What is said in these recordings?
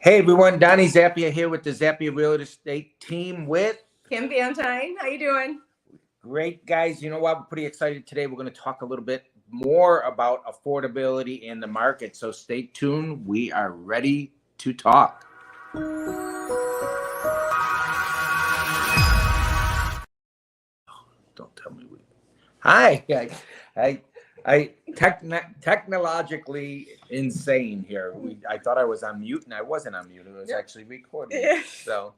Hey everyone, Donnie Zappia here with the Zappia Real Estate team with Kim Valentine. How you doing? great guys. You know what? We're pretty excited today. We're going to talk a little bit more about affordability in the market. So stay tuned. We are ready to talk. Don't tell me we. Hi. I technologically insane here. I thought I was on mute and I wasn't on mute. It was actually recording. So.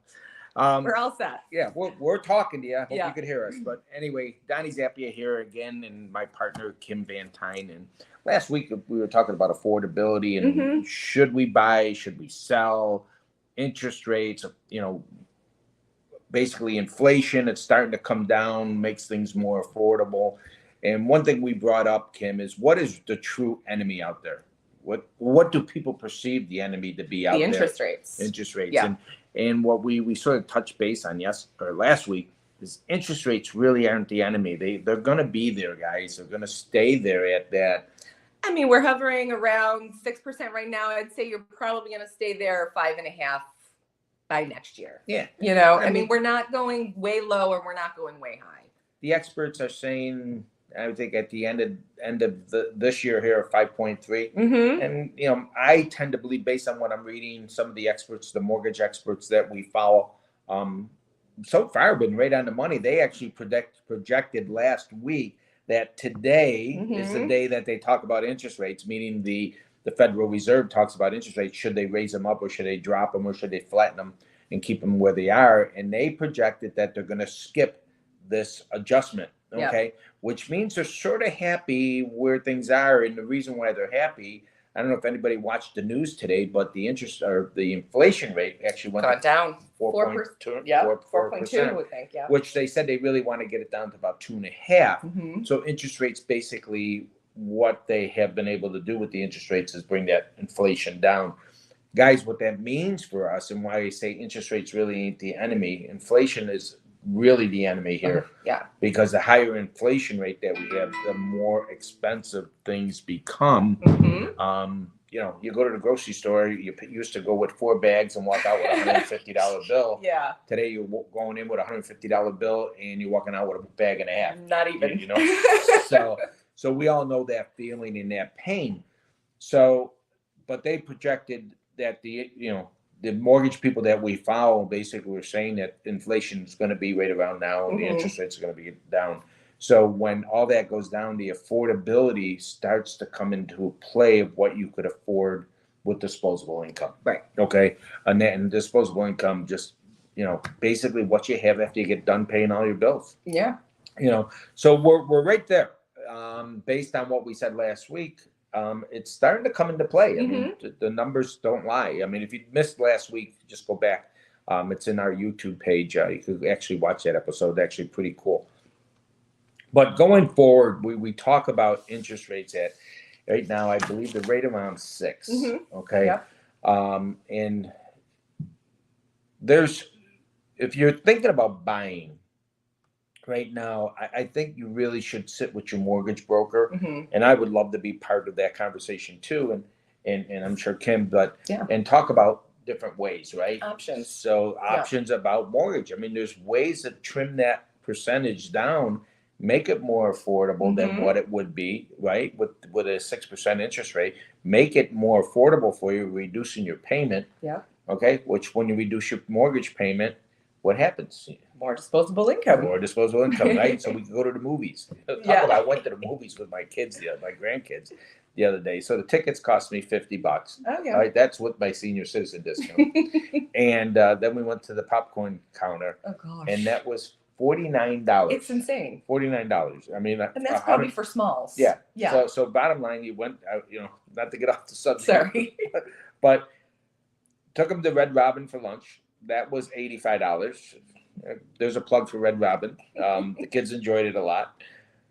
We're all set. Yeah, we're talking to you. I hope Yeah. you could hear us. But anyway, Donnie Zappia here again, and my partner Kim Valentine. And last week we were talking about affordability and should we buy, should we sell, interest rates. Basically inflation. It's starting to come down, makes things more affordable. And one thing we brought up, Kim, is what is the true enemy out there? What do people perceive the enemy to be out there? The interest rates. Interest rates. Yeah. And what we sort of touched base on last week is interest rates really aren't the enemy. They're going to be there, guys. They're going to stay there at that. I mean, we're hovering around 6% right now. I'd say you're probably going to stay there 5.5% by next year. Yeah. You know, I mean, we're not going way low and we're not going way high. The experts are saying, I think at the end of this year here, 5.3. And I tend to believe, based on what I'm reading, some of the experts, the mortgage experts that we follow, so far have been right on the money. They actually projected last week that today is the day that they talk about interest rates, meaning the Federal Reserve talks about interest rates. Should they raise them up, or should they drop them, or should they flatten them and keep them where they are? And they projected that they're going to skip this adjustment. Okay. Which means they're sort of happy where things are. And the reason why they're happy, I don't know if anybody watched the news today, but the inflation rate actually went down 4.2. Yeah, 4.2, we think. Yeah. Which they said they really want to get it down to about 2.5. So interest rates, basically what they have been able to do with the interest rates is bring that inflation down. Guys, what that means for us, and why I say interest rates really ain't the enemy, inflation is really the enemy here. Yeah. Because the higher inflation rate that we have, the more expensive things become. You go to the grocery store, you used to go with 4 bags and walk out with a $150 bill. Yeah. Today you're going in with a $150 bill and you're walking out with a bag and a half. Not even. So we all know that feeling and that pain. So, but they projected that the mortgage people that we follow basically were saying that inflation is going to be right around now and the interest rates are going to be down. So when all that goes down, the affordability starts to come into play of what you could afford with disposable income. Right. Okay. And disposable income, just, basically what you have after you get done paying all your bills. Yeah. So we're right there. Based on what we said last week, it's starting to come into play. I mean, the numbers don't lie. I mean, if you missed last week, just go back. It's in our YouTube page. You could actually watch that episode. Actually pretty cool. But going forward, we talk about interest rates at right now, I believe the rate around 6. Okay. Yep. And if you're thinking about buying right now, I think you really should sit with your mortgage broker, and I would love to be part of that conversation too, and I'm sure Kim, and talk about different ways, right? Options. So options about mortgage. I mean, there's ways to trim that percentage down, make it more affordable than what it would be, right? With a 6% interest rate, make it more affordable for you, reducing your payment. Yeah. Okay. Which, when you reduce your mortgage payment, what happens? More disposable income. More disposable income, right? So we can go to the movies. I went to the movies with my kids, my grandkids, the other day. So the tickets cost me $50. Oh, yeah. All right, that's with my senior citizen discount. And then we went to the popcorn counter. Oh gosh. And that was $49. It's insane. $49. I mean, and that's probably for smalls. Yeah. Yeah. So bottom line, you went, not to get off the subject. Sorry. But took them to Red Robin for lunch. That was $85. There's a plug for Red Robin. The kids enjoyed it a lot.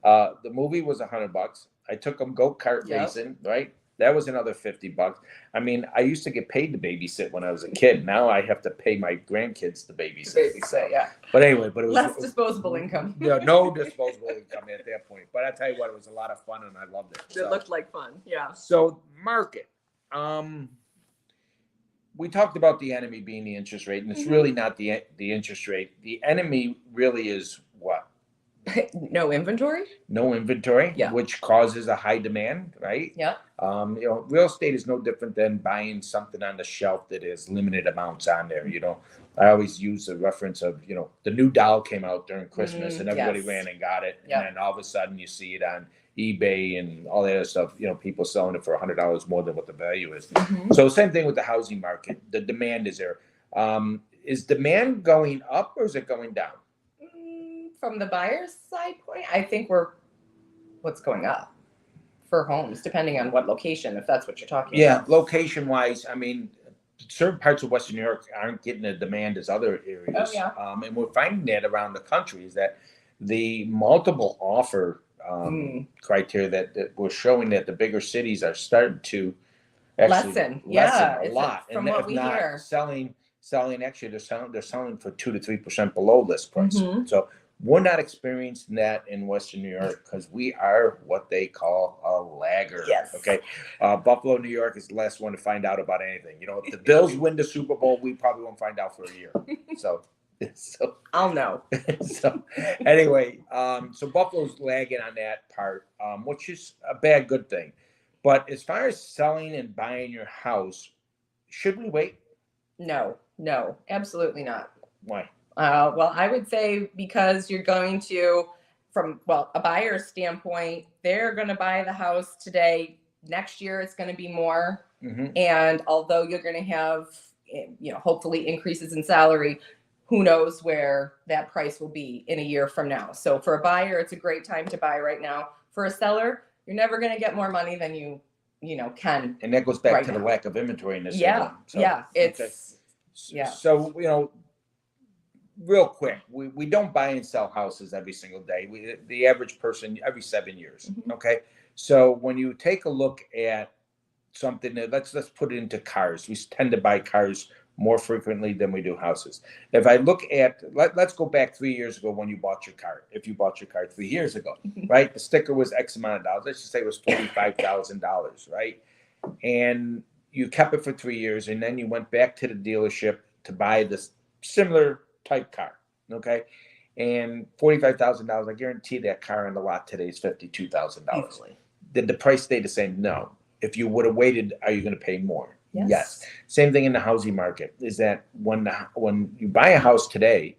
The movie was $100. I took them go-kart racing, right? That was another $50. I mean, I used to get paid to babysit when I was a kid. Now I have to pay my grandkids to babysit. Yeah. But anyway, it was less disposable income. No disposable income at that point. But I tell you what, it was a lot of fun and I loved it. It looked like fun. Yeah. So market. we talked about the enemy being the interest rate, and it's really not the interest rate. The enemy really is what? No inventory. No inventory, Yeah. which causes a high demand, right? Yeah. Real estate is no different than buying something on the shelf that has limited amounts on there. I always use the reference of, the new doll came out during Christmas and everybody Yes. ran and got it. Yeah. And then all of a sudden you see it on eBay and all that other stuff, people selling it for $100 more than what the value is. So same thing with the housing market. The demand is there. Is demand going up or is it going down? From the buyer's side point, I think what's going up for homes, depending on what location, if that's what you're talking about. Yeah, location wise, I mean, certain parts of Western New York aren't getting the demand as other areas. Oh, yeah. And we're finding that around the country is that the multiple offer criteria that we're showing that the bigger cities are starting to actually lessen a lot. From what we hear. Selling actually they're selling for 2 to 3% below list price. So we're not experiencing that in Western New York because we are what they call a laggard. Yes. Okay. Buffalo, New York is the last one to find out about anything. If the Bills win the Super Bowl, we probably won't find out for a year. So I'll know. So anyway, so Buffalo's lagging on that part, which is a good thing. But as far as selling and buying your house, should we wait? No, absolutely not. Why? Well, I would say because you're going to, from a buyer's standpoint, they're going to buy the house today. Next year, it's going to be more. And although you're going to have, hopefully increases in salary, who knows where that price will be in a year from now. So for a buyer, it's a great time to buy right now. For a seller, you're never going to get more money than you can. And that goes back to the lack of inventory in this area. So, real quick, we don't buy and sell houses every single day. The average person every 7 years. Okay. So when you take a look at something that let's put it into cars, we tend to buy cars more frequently than we do houses. If I look at, let's go back 3 years ago when you bought your car. If you bought your car 3 years ago, right? The sticker was X amount of dollars. Let's just say it was $45,000, right? And you kept it for 3 years, and then you went back to the dealership to buy this similar type car, okay? And $45,000, I guarantee that car on the lot today is $52,000. Did the price stay the same? No. If you would have waited, are you going to pay more? Yes. Same thing in the housing market is that when you buy a house today,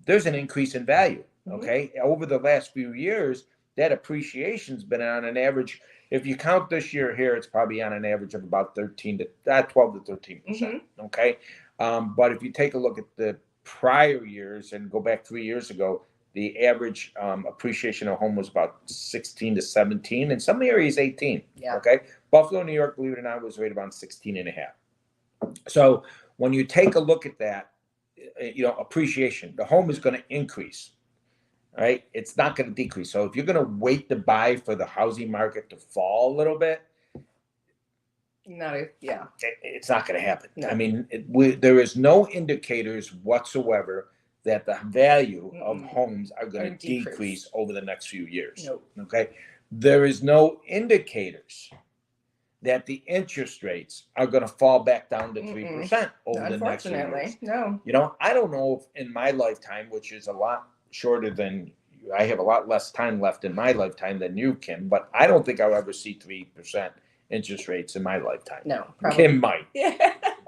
there's an increase in value. Okay. Over the last few years, that appreciation's been on an average. If you count this year here, it's probably on an average of about 12 to 13%. Okay. But if you take a look at the prior years and go back 3 years ago, the average appreciation of home was about 16 to 17, in some areas 18. Okay. Buffalo, New York, believe it or not, was right around 16 and a half. So when you take a look at that, appreciation, the home is going to increase, right? It's not going to decrease. So if you're going to wait to buy for the housing market to fall a little bit, it's not going to happen. No. I mean, there is no indicators whatsoever that the value of homes are going to decrease over the next few years. Nope. Okay. There is no indicators that the interest rates are going to fall back down to 3% over the next few years. No. I don't know if in my lifetime, which is a lot shorter than I have a lot less time left in my lifetime than you, Kim, but I don't think I'll ever see 3% interest rates in my lifetime. No, probably. Kim might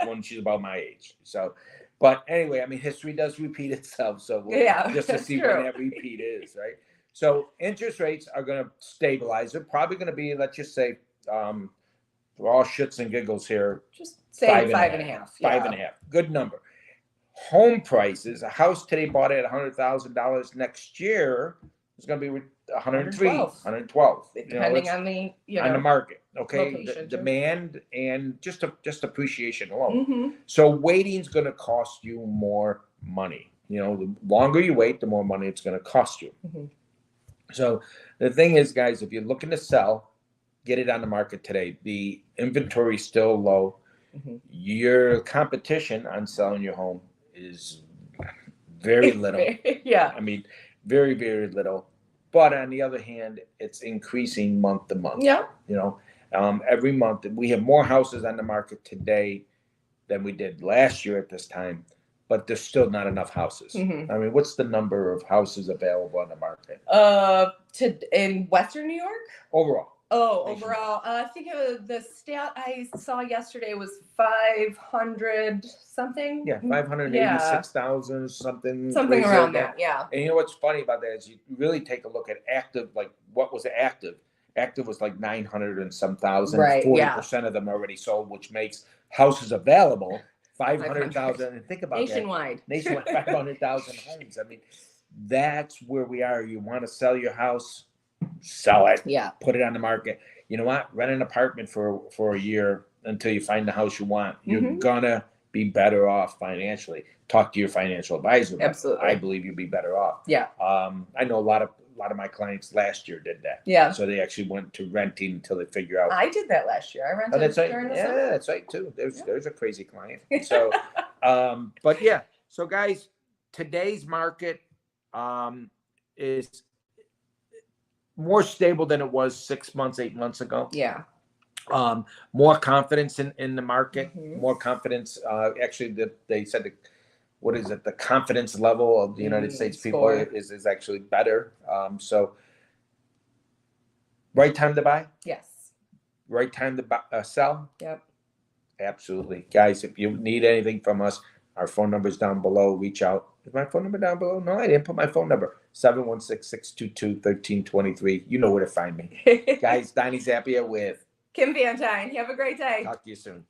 when she's about my age. So, but anyway, I mean, history does repeat itself. So just to see when that repeat is, right? So interest rates are going to stabilize. They're probably going to be, let's just say, for all shits and giggles here, just say 5.5. 5.5. Good number. Home prices, a house today bought at $100,000 next year is going to be 103, 112. Depending on the market. Okay. The demand and just appreciation alone. So waiting's going to cost you more money. The longer you wait, the more money it's going to cost you. So the thing is, guys, if you're looking to sell, get it on the market today. The inventory is still low. Your competition on selling your home is very little. I mean, very, very little. But on the other hand, it's increasing month to month. Every month we have more houses on the market today than we did last year at this time, but there's still not enough houses. I mean, what's the number of houses available on the market? In Western New York? Overall. Oh, overall, I think the stat I saw yesterday was 500 something. Yeah, 586,000 something. Something around that. Yeah. And you know what's funny about that is you really take a look at active, like what was active? Active was like 900 and some thousand. Right. 40% of them already sold, which makes houses available 500,000. And think about nationwide. that. Nationwide, 500,000 homes. I mean, that's where we are. You want to sell your house, sell it. Yeah. Put it on the market. You know what? Rent an apartment for a year until you find the house you want. You're gonna be better off financially. Talk to your financial advisor. Absolutely. I believe you'll be better off. Yeah. I know a lot of my clients last year did that. Yeah. So they actually went to renting until they figure out. I did that last year. I rented that's right. during the summer. Yeah, that's right too. There's a crazy client. So, but yeah. So guys, today's market is more stable than it was 6 months, 8 months ago. Yeah. More confidence in the market. More confidence. Actually, they said what is it? The confidence level of the United States people is actually better. So, right time to buy. Yes. Right time to sell. Yep. Absolutely, guys. If you need anything from us, our phone number is down below. Reach out. Is my phone number down below? No, I didn't put my phone number. 716-622-1323. You know where to find me. Guys, Donnie Zappia with Kim Van Dyne. You have a great day. Talk to you soon.